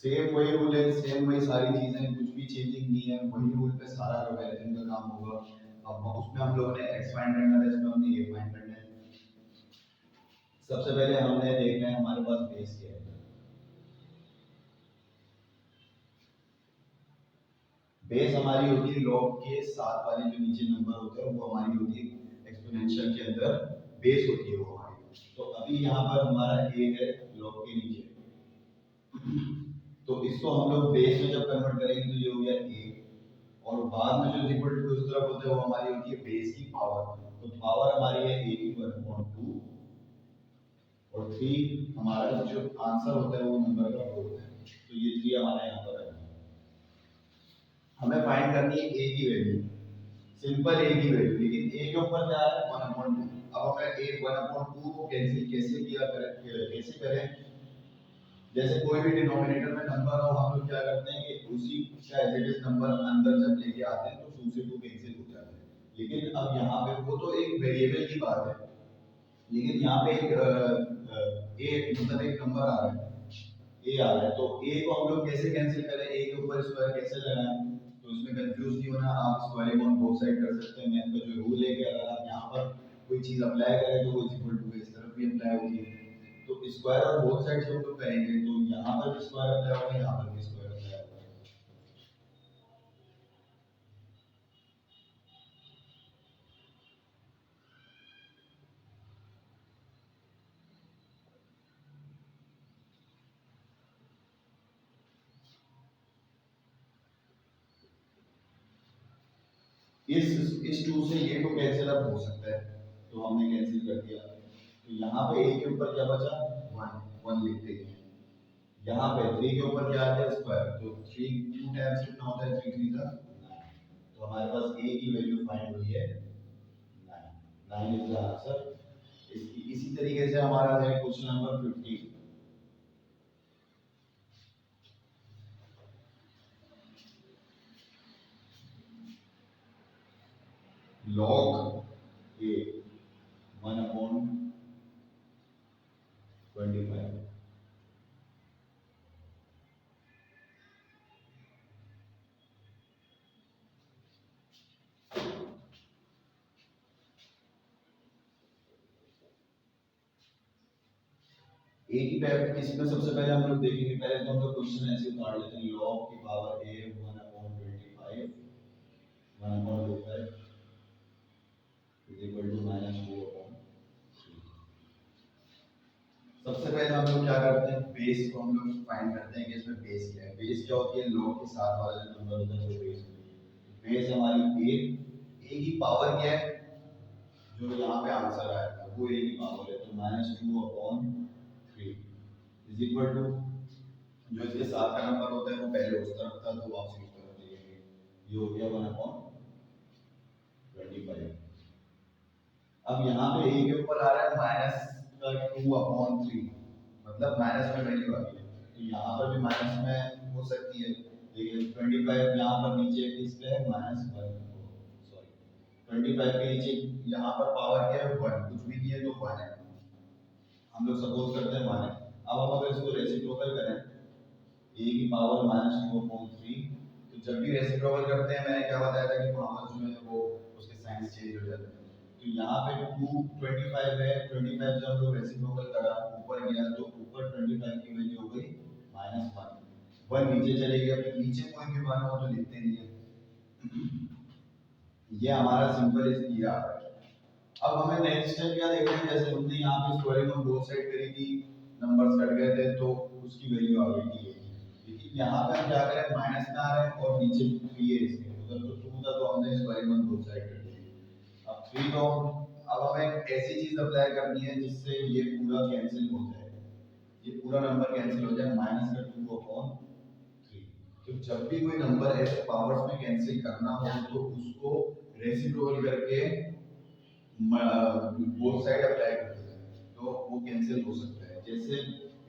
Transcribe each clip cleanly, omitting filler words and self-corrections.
Same वही rule है, same वही सारी चीजें, कुछ भी चेंजिंग नहीं है, वही रूल पे सारा लोगरिथम का काम होगा। अब उसमें हम लोगों ने x फाइंड करना है, इसमें हमने a फाइंड करना है। सबसे पहले हमने देखना है हमारे पास बेस क्या है। बेस हमारी होती है लॉग के साथ वाले जो नीचे नंबर होते हैं वो हमारी होती है एक्सपोनेंशियल के अंदर बेस होती है वो हमारी। तो अभी यहाँ पर हमारा a है लॉग के नीचे, तो इसको हम लोग बेस में जब कन्वर्ट करेंगे तो ये हो गया a, और बाद में जो इक्वल टू उस तरफ होता है वो हमारी होती है बेस की पावर। तो पावर हमारी है a की 1/2 और 3 हमारा जो आंसर होता है वो नंबर का 4 है। तो ये 3 हमारा यहाँ पर है। हमें फाइंड करनी है a की वैल्यू, सिंपल a की वैल्यू, लेकिन a के ऊपर क्या है 1/2। अब हमें a 1/2 को कैंसिल कैसे करें। जैसे कोई भी डिनोमिनेटर में नंबर हो, हम लोग क्या करते हैं कि उसी का एज इट इज नंबर अंदर जब लेके आते हैं तो 2 से 2 कैंसिल हो जाते हैं। लेकिन अब यहाँ पे वो तो एक वेरिएबल की बात है, लेकिन यहाँ पे एक a मतलब एक नंबर आ रहा है, a आ रहा है, तो a को हम लोग कैसे कैंसिल करें, a के ऊपर स्क्वायर कैसे लगाएं। तो इसमें कंफ्यूज नहीं होना, आप स्क्वायरिंग ऑन बोथ साइड कर सकते हैं। मैथ का जो रूल है कि अगर आप यहाँ पर कोई चीज अप्लाई करें तो वो इक्वल टू इस तरफ भी अप्लाई होगी। तो स्क्वायर और बोथ साइड से हम लोग करेंगे तो यहाँ पर भी स्क्वायर अप्लाई होगा, यहाँ पर भी स्क्वायर अप्लाई होगा। इस 2 से ये 2 कैंसिल अप हो सकता है, तो हमने कैंसिल कर दिया। तो यहाँ पे a के ऊपर क्या बचा 1, 1 लिखते हैं। यहाँ पे 3 के ऊपर क्या आ गया स्क्वायर, तो 3 2 टाइम्स कितना होता है, 3 3 का 9। तो हमारे पास a की वैल्यू फाइंड हुई है 9, 9 इज द आंसर। इसी तरीके से हमारा है question number 50। log a 1/25। a की पहले इसमें सबसे पहले हम लोग देखेंगे, पहले तो हम लोग क्वेश्चन ऐसे उतार लेते हैं, log की power a 1/25 1/25 is equal to -2/3। सबसे पहले हम लोग क्या करते हैं, बेस को हम लोग फाइंड करते हैं कि इसमें बेस क्या है। बेस क्या होती है, log के साथ वाला जो नंबर होता है वो बेस होती है। बेस हमारी a की पावर क्या है, जो यहाँ पे आंसर आया था वो a की पावर है, तो -2/3 इज इक्वल टू जो इसके साथ का नंबर होता है वो पहले उस तरफ था तो वापस इस तरफ ले लेंगे, ये हो गया 1/25। अब यहाँ पे a के ऊपर आ रहा है माइनस का 2/3, मतलब माइनस में वैल्यू आ गई, तो यहाँ पर भी माइनस में हो सकती है, लेकिन 25 यहाँ पर नीचे किस पे है -1, सॉरी 25 के नीचे यहाँ पर पावर क्या है 1, कुछ भी नहीं है तो 1 है, हम लोग सपोज करते हैं 1 है। अब हम अगर इसको रेसिप्रोकल करें a की पावर -2/3, तो जब भी रेसिप्रोकल करते हैं मैंने क्या बताया था कि पावर जो है वो उसके साइंस चेंज हो जाते हैं। तो यहाँ पे 225 है, 25 जब हम लोग रेसिप्रोकल करा ऊपर गया तो ऊपर 25 की वैल्यू हो गई -1, 1 नीचे चले गया, फिर नीचे कोई भी 1 हो तो लिखते नहीं है। ये हमारा सिंपल इज ये आ रहा है। अब हमें नेक्स्ट स्टेप क्या देखना है, जैसे हमने यहाँ पे स्क्वायरिंग ऑन बोथ साइड करी थी, नंबर्स कट गए थे तो उसकी वैल्यू आ गई थी, लेकिन यहाँ पे हम क्या करें माइनस में आ रहे हैं और नीचे 3 है इसके, उधर तो 2 था तो हमने स्क्वायरिंग ऑन बोथ साइड कर दी। अब 3 तो अब हमें एक ऐसी चीज अप्लाई करनी है जिससे ये पूरा कैंसिल हो जाए, ये पूरा नंबर कैंसिल हो जाए, माइनस का 2/3। तो जब भी कोई नंबर ऐसे पावर्स में कैंसिल करना हो तो उसको रेसिप्रोकल करके बोथ साइड अप्लाई करते हैं तो वो कैंसिल हो सकता है। जैसे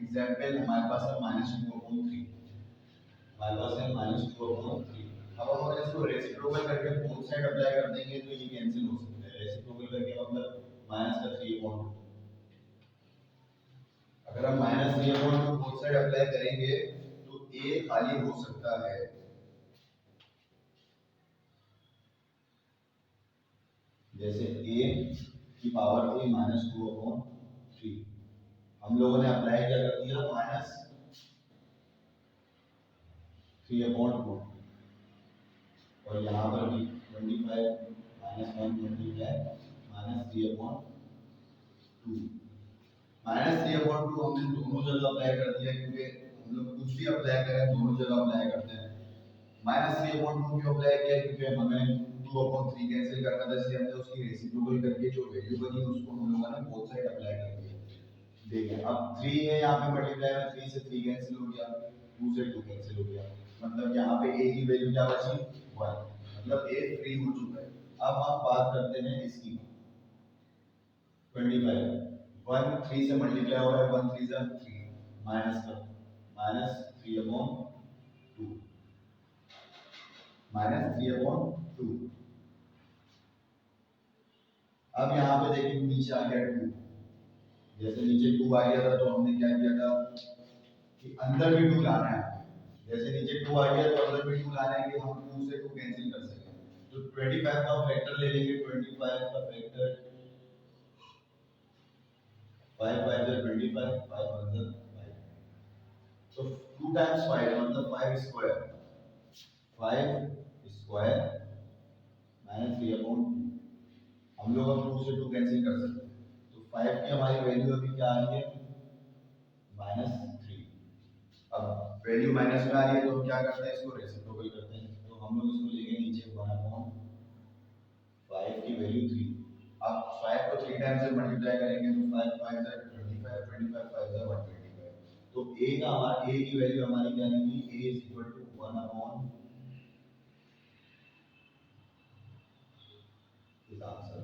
एग्जांपल हमारे पास है -2/3, हमारे पास है -2/3। अब हम अगर इसको रेसिप्रोकल करके बोथ साइड अप्लाई कर देंगे तो ये कैंसिल हो सकता है। रेसिप्रोकल करके मतलब माइनस का 3/2, अगर हम -3/2 बोथ साइड अप्लाई करेंगे तो ए खाली हो सकता है, जैसे a की पावर a माइनस 2/3 हम लोगों ने अप्लाई क्या कर दिया, माइनस 3/2 और यहाँ पर भी 25 माइनस 120 है माइनस 3/2 -3/2 हमने दोनों जगह अप्लाई कर दिया क्योंकि हम लोग कुछ भी अप्लाई करें दोनों जगह अप्लाई करते हैं। -3/2 क्यों अप्लाई किया, क्योंकि हमें 2/3 कैंसिल करना था, इसलिए हमने उसकी रेसिप्रोकल करके जो वैल्यू बनी उसको हम लोगों ने बोथ साइड अप्लाई कर दिया। देखिए अब 3 है, यहाँ पे मल्टीप्लाई में 3 से 3 कैंसिल हो गया, 2 से 2 कैंसिल हो गया, मतलब यहाँ पे a की वैल्यू क्या बची, 1, मतलब a फ्री हो चुका है। अब हम बात करते हैं इसकी 25 1 3 से मल्टीप्लाई हो रहा है, 1 3 जा 3 माइनस कर -3/2 -3/2। अब यहाँ पे देखिए नीचे आ गया 2, जैसे नीचे 2 आ गया था तो हमने क्या किया था कि अंदर भी 2 लाना है, जैसे नीचे 2 आ गया तो अंदर भी 2 लाना है कि हम 2 से 2 कैंसिल कर सकें। तो 25 का फैक्टर ले लेंगे, 25 का फैक्टर 5 5 जा 25 5 1 जा 5, तो 2 टाइम्स 5 मतलब 5 स्क्वायर, 5 स्क्वायर -3/2 हम लोग अब 2 से 2 कैंसिल कर सकते हैं, तो 5 की हमारी वैल्यू अभी क्या आ रही है, -3। अब वैल्यू माइनस में आ रही है तो हम क्या करते हैं, इसको रेसिप्रोकल करते हैं, तो हम लोग इसको लेंगे नीचे 1/5 की वैल्यू 3। अब 5 को 3 टाइम्स से मल्टीप्लाई करेंगे तो 5 5 जा 25 25 5 जा 125, तो a का हमारा a की वैल्यू हमारी क्या निकली, a इज इक्वल टू 1/, इस आंसर।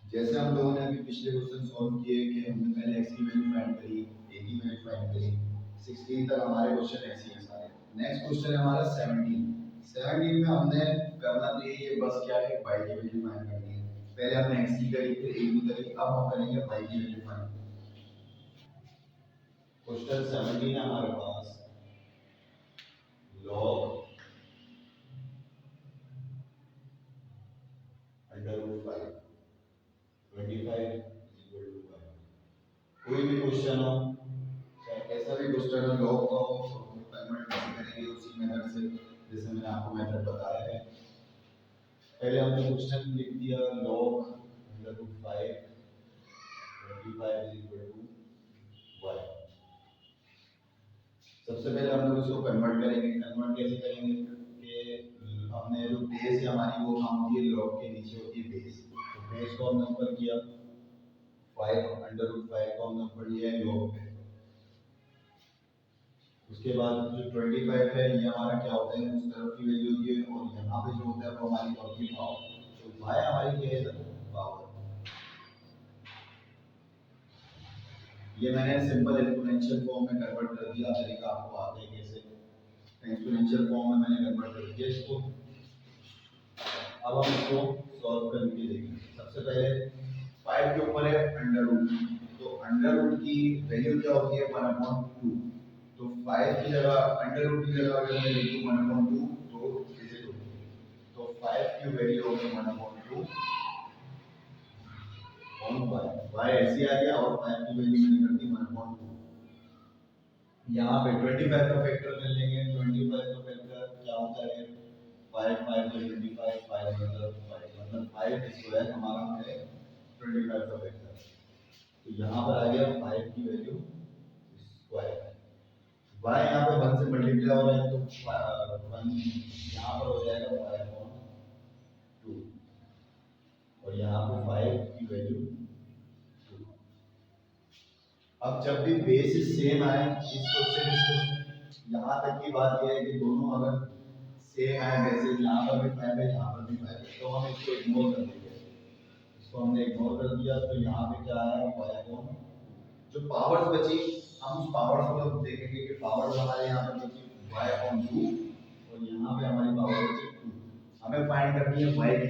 जैसे हम लोगों ने अभी पिछले क्वेश्चन सॉल्व किए कि हमने पहले x की वैल्यू फाइंड करी, a की वैल्यू फाइंड करी, 16 तक हमारे क्वेश्चन ऐसे ही सारे। नेक्स्ट क्वेश्चन है हमारा 17 में हमने करना तो ये बस क्या है, y की वैल्यू फाइंड करनी है। पहले हमने x की करी फिर a की करी, अब हम करेंगे y की वैल्यू फाइंड। क्वेश्चन 17 है हमारे पास, log √5 25 इक्वल टू 5। कोई भी क्वेश्चन हो, चाहे कैसा भी क्वेश्चन हो, लॉग का हो तो हम कन्वर्ट कैसे करेंगे उसी मेथड से, जैसे मैंने आपको मेथड बताया है। पहले हमने क्वेश्चन लिख दिया log √5 25 इक्वल टू y। सबसे पहले हम लोग इसको कन्वर्ट करेंगे, कन्वर्ट कैसे करेंगे कि हमने जो बेस है हमारी वो काम होती है log के नीचे होती है बेस, तो बेस को हमने ऊपर किया, 5 को हमने ऊपर लिया है log पे। उसके बाद जो 25 है ये हमारा क्या होता है, उस तरफ की वैल्यू होती है, और यहाँ पे जो होता है वो हमारी होती है पावर, तो y हमारी क्या है, पावर। ये मैंने सिंपल एक्सपोनेंशियल फॉर्म में कन्वर्ट कर दिया, तरीका आपको आता है कैसे एक्सपोनेंशियल फॉर्म में मैंने कन्वर्ट कर दिया इसको। अब हम इसको सॉल्व करके देखेंगे। सबसे पहले 5 के ऊपर है अंडर रूट, तो अंडर रूट की वैल्यू क्या होती है, 1/2, तो 5 की जगह अंडर रूट की जगह अगर मैं लिखूं 1/2 तो इसे तो 5 की वैल्यू होगी 1/2 ऑन y ऐसे आ गया, और 5 की वैल्यू मैंने कर दी 1/2। यहाँ पे 25 का फैक्टर ले लेंगे, 25 का फैक्टर क्या होता है, 5 5 से 25 5 मतलब 5 स्क्वायर हमारा है 25 का फैक्टर, तो यहाँ पर आ गया 5 की वैल्यू स्क्वायर। y यहाँ पे 1 से मल्टीप्लाई हो रहा है तो 1 यहाँ पर हो जाएगा 5/2, और यहाँ पे 5 की वैल्यू 2। अब जब भी बेस सेम आए इस क्वेश्चन इसको, यहाँ तक की बात यह है कि दोनों अगर सेम आए, वैसे यहाँ पर भी 5 है यहाँ पर भी 5 है, तो हम इसको इग्नोर कर देंगे, इसको हमने इग्नोर कर दिया, तो यहाँ पे क्या आया, y/, जो पावर्स बची हम उस पावर्स को देखेंगे कि पावर्स हमारे यहाँ पर बची y/2, और यहाँ पे हमारी पावर बची 2। हमें फाइंड करनी है y की वैल्यू,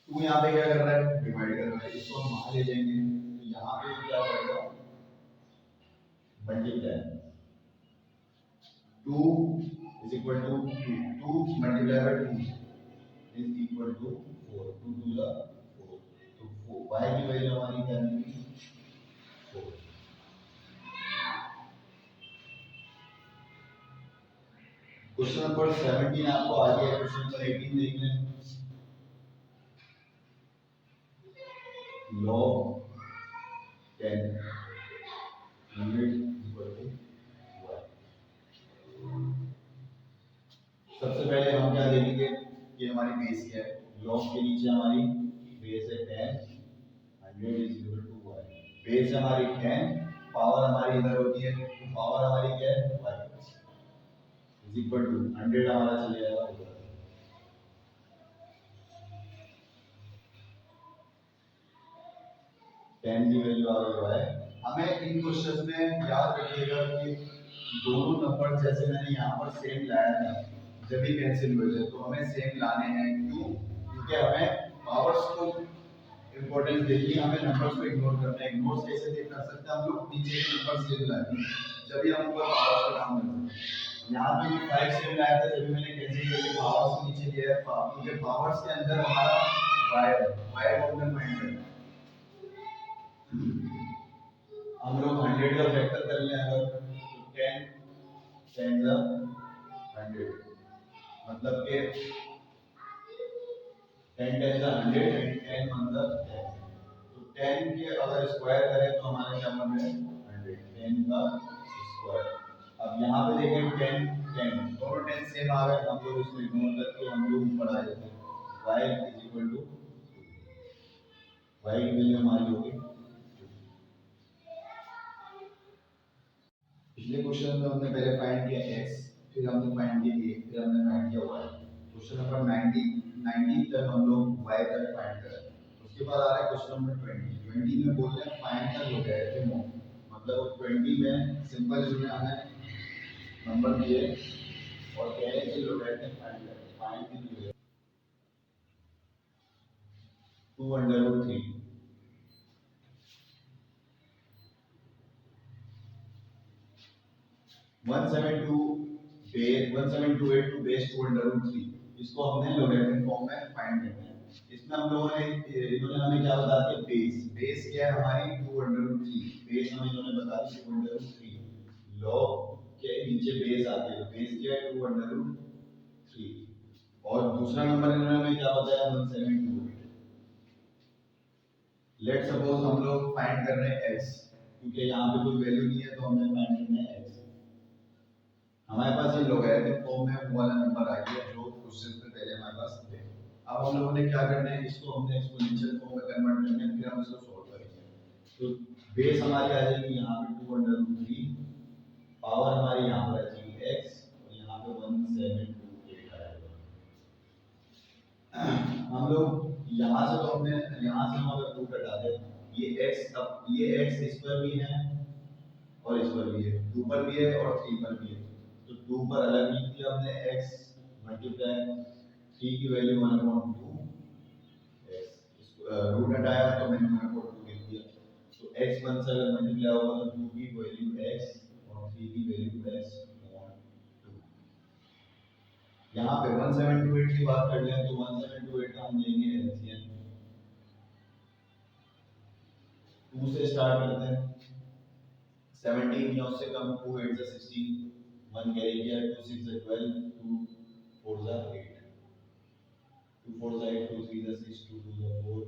2 यहाँ पे क्या कर रहा है, डिवाइड कर रहा है, इसको हम वहाँ ले जाएंगे, तो यहाँ पे क्या करेगा multiply 2 is equal to 2, 2 multiplied by 2 is equal to 4, 2 to the 4, तो 4 y की वैल्यू हमारी क्या निकली 4। क्वेश्चन नंबर 17 आपको आ गया, क्वेश्चन नंबर 18 देख लें। log 10 100 equal to y। सबसे पहले हम क्या देखेंगे, ये हमारी बेस क्या है, log के नीचे हमारी बेस है 10, 100 is equal to y। Base हमारी 10, पावर हमारी इधर होती है, तो पावर हमारी क्या है y is equal to 100 हमारा चले जाएगा ऊपर। 10 की वैल्यू आ गई y। हमें इन क्वेश्चंस में याद रखिएगा कि दोनों नंबर जैसे मैंने यहाँ पर सेम लाया था जब भी कैंसिल हुए थे, तो हमें सेम लाने हैं। क्यों? क्योंकि हमें पावर्स को इंपॉर्टेंस देनी है, हमें नंबर्स को इग्नोर करना है। इग्नोर कैसे कर सकते हैं हम लोग, नीचे के नंबर सेम लाएंगे जब भी हम ऊपर पावर्स का काम करते हैं। यहाँ पे भी 5 सेम लाया था, जब भी मैंने कैंसिल करके पावर्स को नीचे लिया है, क्योंकि पावर्स के अंदर हमारा y है, y को हमने फाइंड करना है। हम लोग 100 का फैक्टर कर लें अगर, तो 10 10 100 मतलब कि 10 10 100 एंड 10 मतलब 10, तो 10 के अगर स्क्वायर करें तो हमारा क्या बन रहा है 100, 10 का स्क्वायर। अब यहाँ पे देखें 10 10 दोनों 10 सेम आ गए, हम लोग उसको इग्नोर करके हम लोग ऊपर आ जाते हैं। y is equal to y की वैल्यू हमारी होगी। पिछले क्वेश्चन में हमने पहले फाइंड किया x, फिर हमने फाइंड किया a, फिर हमने फाइंड किया y। क्वेश्चन नंबर 90 तक हम लोग y तक फाइंड कर रहे हैं। उसके बाद आ रहा है क्वेश्चन नंबर 20 में बोल रहे हैं फाइंड द लोगैरिथम ऑफ, मतलब 20 में सिंपल इसमें हमें नंबर दिए और कह रहे हैं कि लोगैरिथम फाइंड करें। Find the logarithm 2√3 1728 to base 2√3, इसको हमने लोगैरिथम फॉर्म में फाइंड करना है। इसमें हम लोगों ने इन्होंने हमें क्या बता दिया, बेस क्या है हमारी 2√3, बेस हमें इन्होंने बता दी 2√3, लॉग के नीचे बेस आती है, बेस क्या है 2√3, और दूसरा नंबर इन्होंने हमें क्या बताया 1728। लेट सपोज हम लोग फाइंड कर रहे हैं x, क्योंकि यहाँ पे कोई वैल्यू नहीं है तो हमें फाइंड करना है x। हमारे पास ये लोगैरिथम फॉर्म में वो वाला नंबर आ गया जो क्वेश्चन में पहले हमारे पास थे। अब हम लोगों ने क्या करना है, इसको हमने एक्सपोनेंशियल फॉर्म में कन्वर्ट करना है, फिर हम इसको सॉल्व करेंगे। तो बेस हमारी आ जाएगी यहाँ पे 2√3, पावर हमारी यहाँ पर आ जाएगी x, और यहाँ पे 1728 आएगा। हम लोग यहाँ से तो हमने यहाँ से हम अगर रूट हटा दें, ये x, अब ये x इस पर भी है और इस पर भी है, 2 पर भी है और 3 पर भी है, तो 2 पर अलग लिख दिया हमने x मल्टीप्लाई 3 की वैल्यू 1/2 x, रूट हटाया तो मैंने 1/2 लिख दिया, तो x 1 से अगर मल्टीप्लाई होगा तो 2 की वैल्यू x और 3 की वैल्यू x अपॉन 2। यहाँ पे 1728 की बात कर लें तो 1728 का हम लेंगे एलसीएम, 2 से स्टार्ट करते हैं, 17 या उससे कम, 2 8 से 16, 1 कैरी किया, 2 6 से 12, 2 4 से 8, 2 4 से 8, 2 3 से 6, 2 2 से 4,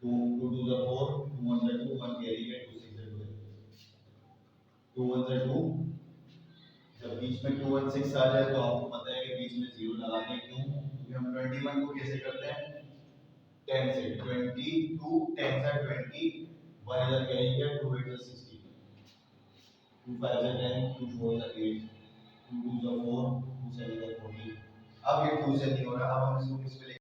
2 2 से 4, 2 1 से 2, 1 कैरी किया, 2 6 से 12, 2 1 से 2, जब बीच में 2 1 6 आ जाए तो आपको पता है कि बीच में 0 लगा दें। क्यों? क्योंकि हम 21 को कैसे करते हैं 10 से, 22 10 से 20, 1 इधर कैरी किया, 2 8 से 16, 2 5 से 10, 2 4 से 8, 2 2 से 4, 2 7 से 14। अब ये 2 से नहीं हो रहा, अब हम इसको किस पे